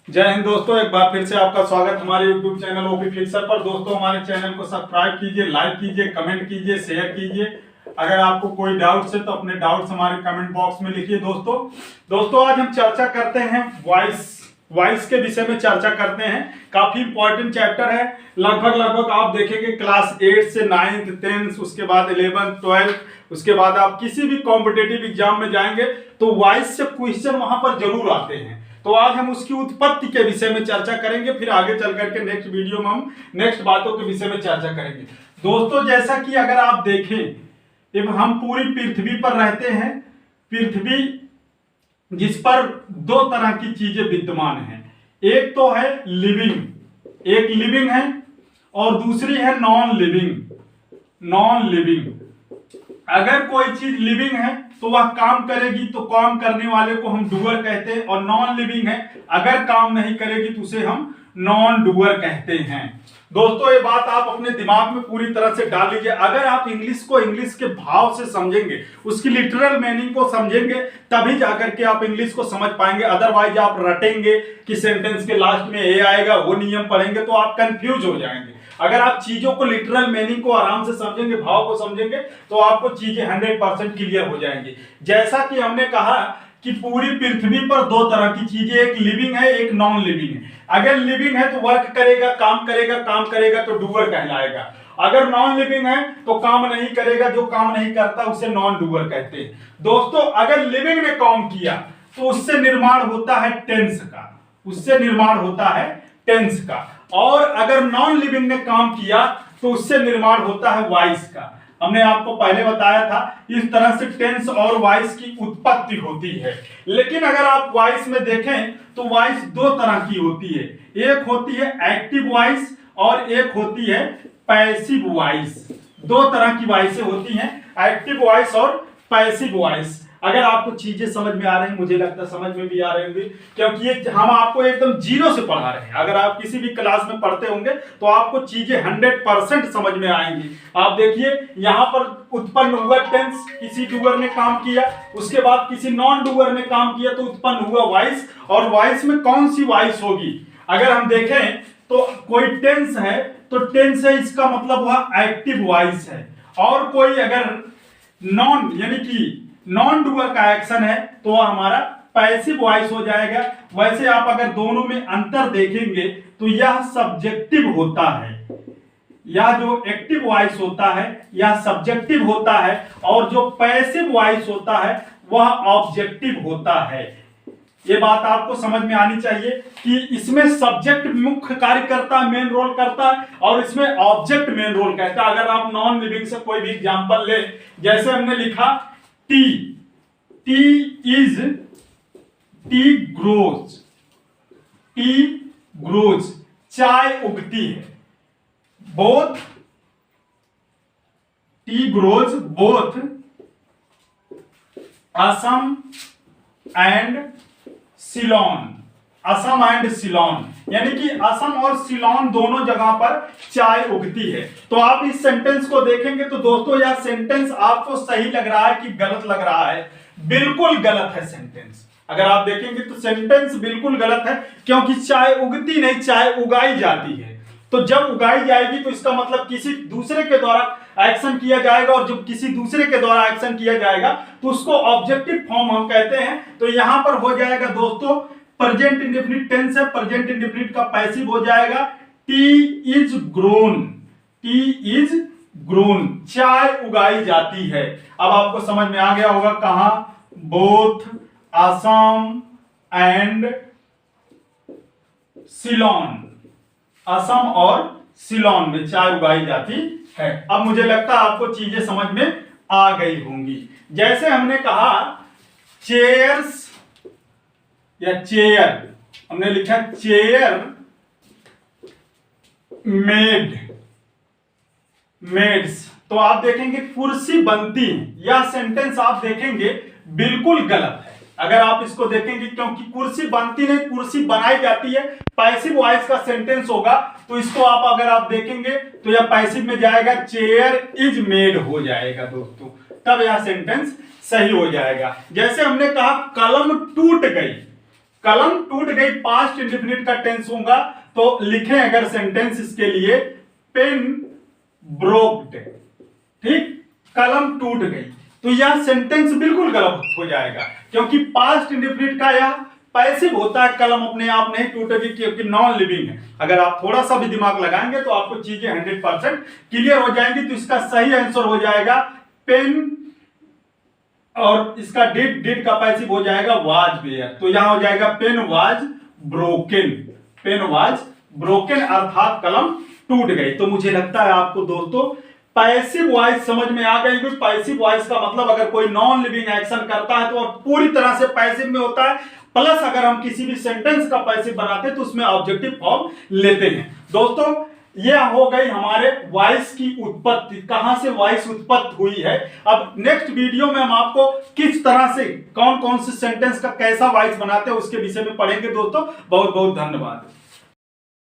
जय हिंद दोस्तों, एक बार फिर से आपका स्वागत हमारे YouTube चैनल ओपी फिक्सर पर। दोस्तों हमारे चैनल को सब्सक्राइब कीजिए, लाइक कीजिए, कमेंट कीजिए, शेयर कीजिए। अगर आपको कोई डाउट्स है तो अपने डाउट्स हमारे कमेंट बॉक्स में लिखिए। दोस्तों आज हम चर्चा करते हैं वॉइस के विषय में चर्चा करते हैं। काफी इंपॉर्टेंट चैप्टर है। लगभग आप देखेंगे क्लास 8 से 9th 10th उसके बाद 11th 12th उसके बाद आप किसी भी कॉम्पिटेटिव एग्जाम में जाएंगे तो वॉइस से क्वेश्चन वहां पर जरूर आते हैं। तो आज हम उसकी उत्पत्ति के विषय में चर्चा करेंगे, फिर आगे चल करके नेक्स्ट वीडियो में हम नेक्स्ट बातों के विषय में चर्चा करेंगे। दोस्तों जैसा कि अगर आप देखें, जब हम पूरी पृथ्वी पर रहते हैं, पृथ्वी जिस पर दो तरह की चीजें विद्यमान हैं। एक तो है लिविंग, एक लिविंग है और दूसरी है नॉन लिविंग। अगर कोई चीज लिविंग है तो वह काम करेगी तो काम करने वाले को हम डूअर कहते हैं, और नॉन लिविंग है अगर काम नहीं करेगी तो उसे हम नॉन डूअर कहते हैं। दोस्तों ये बात आप अपने दिमाग में पूरी तरह से डाल लीजिए। अगर आप इंग्लिश को इंग्लिश के भाव से समझेंगे, उसकी लिटरल मीनिंग को समझेंगे, तभी जाकर के आप इंग्लिश को समझ पाएंगे। अदरवाइज आप रटेंगे कि सेंटेंस के लास्ट में ए आएगा, वो नियम पढ़ेंगे तो आप कंफ्यूज हो जाएंगे। अगर आप चीजों को लिटरल मीनिंग को आराम से समझेंगे, भाव को समझेंगे, तो आपको चीजें 100% क्लियर हो जाएंगी। जैसा कि हमने कहा कि पूरी पृथ्वी पर दो तरह की चीजें, एक लिविंग है, एक नॉन लिविंग है। अगर लिविंग है तो वर्क करेगा, काम करेगा तो डूअर कहलाएगा। अगर नॉन लिविंग है तो काम नहीं करेगा, जो काम नहीं करता उसे नॉन डूअर कहते हैं। दोस्तों अगर लिविंग ने काम किया तो उससे निर्माण होता है टेंस का, और अगर नॉन लिविंग ने काम किया तो उससे निर्माण होता है वॉइस का। हमने आपको पहले बताया था इस तरह से टेंस और वॉइस की उत्पत्ति होती है। लेकिन अगर आप वॉइस में देखें तो वॉइस दो तरह की होती है। एक होती है एक्टिव वॉइस और एक होती है पैसिव वॉइस। दो तरह की वॉइसें होती हैं, एक्टिव वॉइस और पैसिव वॉइस। अगर आपको चीजें समझ में आ रही, मुझे लगता है समझ में भी आ रही होंगी, क्योंकि ये हम आपको एकदम जीरो से पढ़ा रहे हैं। अगर आप किसी भी क्लास में पढ़ते होंगे तो आपको चीजें 100% समझ में आएंगी। आप देखिए यहाँ पर उत्पन्न हुआ टेंस, किसी डूअर ने काम किया, उसके बाद किसी नॉन डूअर ने काम किया तो उत्पन्न हुआ वॉइस। और वॉइस में कौन सी वॉइस होगी? अगर हम देखें तो कोई टेंस है तो टेंस है, इसका मतलब वह एक्टिव वॉइस है। और कोई अगर नॉन यानी कि नॉन डूअर का एक्शन है तो वह हमारा पैसिव वॉइस हो जाएगा। वैसे आप अगर दोनों में अंतर देखेंगे तो यह सब्जेक्टिव होता है, यह जो एक्टिव वॉइस होता है यह सब्जेक्टिव होता है, और जो पैसिव वॉइस होता है वह ऑब्जेक्टिव होता है। यह बात आपको समझ में आनी चाहिए कि इसमें सब्जेक्ट मुख्य कार्य करता है, मेन रोल करता है, और इसमें ऑब्जेक्ट मेन रोल करता है। अगर आप नॉन लिविंग से कोई भी एग्जांपल ले, जैसे हमने लिखा टी ग्रोज, चाय उगती है। T grows both Assam and Ceylon, यानी कि असम और सिलोन दोनों जगह पर चाय उगती है। तो आप इस सेंटेंस को देखेंगे तो दोस्तों यह सेंटेंस आपको सही लग रहा है कि गलत लग रहा है? बिल्कुल गलत है सेंटेंस। अगर आप देखेंगे तो सेंटेंस बिल्कुल गलत है, क्योंकि चाय उगती नहीं, चाय उगाई जाती है। तो जब उगाई जाएगी तो इसका मतलब किसी दूसरे के द्वारा एक्शन किया जाएगा, और जब किसी दूसरे के द्वारा एक्शन किया जाएगा तो उसको ऑब्जेक्टिव फॉर्म हम कहते हैं। तो यहां पर हो जाएगा दोस्तों प्रेजेंट इंडेफिनिट टेंस है, प्रेजेंट इंडेफिनिट का पैसिव हो जाएगा टी इज ग्रोन, चाय उगाई जाती है। अब आपको समझ में आ गया होगा कहां, बोथ असम एंड सिलोन, असम और सिलोन में चाय उगाई जाती है। अब मुझे लगता है आपको चीजें समझ में आ गई होंगी। जैसे हमने कहा चेयर्स या चेयर, हमने लिखा चेयर मेड्स, तो आप देखेंगे कुर्सी बनती है। यह सेंटेंस आप देखेंगे बिल्कुल गलत है अगर आप इसको देखेंगे, क्योंकि कुर्सी बनती नहीं, कुर्सी बनाई जाती है। पैसिव वॉइस का सेंटेंस होगा तो इसको आप अगर आप देखेंगे तो यह पैसिव में जाएगा, चेयर इज मेड हो जाएगा दोस्तों, तब यह सेंटेंस सही हो जाएगा। जैसे हमने कहा कलम टूट गई, कलम टूट गई पास्ट इंडेफिनिट का टेंस होगा तो लिखें अगर सेंटेंस इसके लिए पेन ब्रोक्ड, ठीक, कलम टूट गई, तो यह सेंटेंस बिल्कुल गलत हो जाएगा क्योंकि पास्ट इंडेफिनिट का यह पैसिव होता है, कलम अपने आप नहीं टूटेगी क्योंकि नॉन लिविंग है। अगर आप थोड़ा सा भी दिमाग लगाएंगे तो आपको चीजें 100% क्लियर हो जाएंगी। तो इसका सही आंसर हो जाएगा पेन, और इसका डिड का पैसिव हो जाएगा वाज वेयर। तो यहां हो जाएगा pen was broken, pen was broken अर्थात कलम टूट गई। तो मुझे लगता है आपको दोस्तों पैसिव वॉइस समझ में आ गई। पैसिव वॉइस का मतलब अगर कोई नॉन लिविंग एक्शन करता है तो पूरी तरह से पैसिव में होता है, प्लस अगर हम किसी भी सेंटेंस का पैसिव बनाते हैं तो उसमें ऑब्जेक्टिव फॉर्म लेते हैं। दोस्तों यह हो गई हमारे वॉइस की उत्पत्ति, कहां से वॉइस उत्पत्ति हुई है। अब नेक्स्ट वीडियो में हम आपको किस तरह से कौन कौन से सेंटेंस का कैसा वॉइस बनाते हैं उसके विषय में पढ़ेंगे दोस्तों। बहुत बहुत धन्यवाद।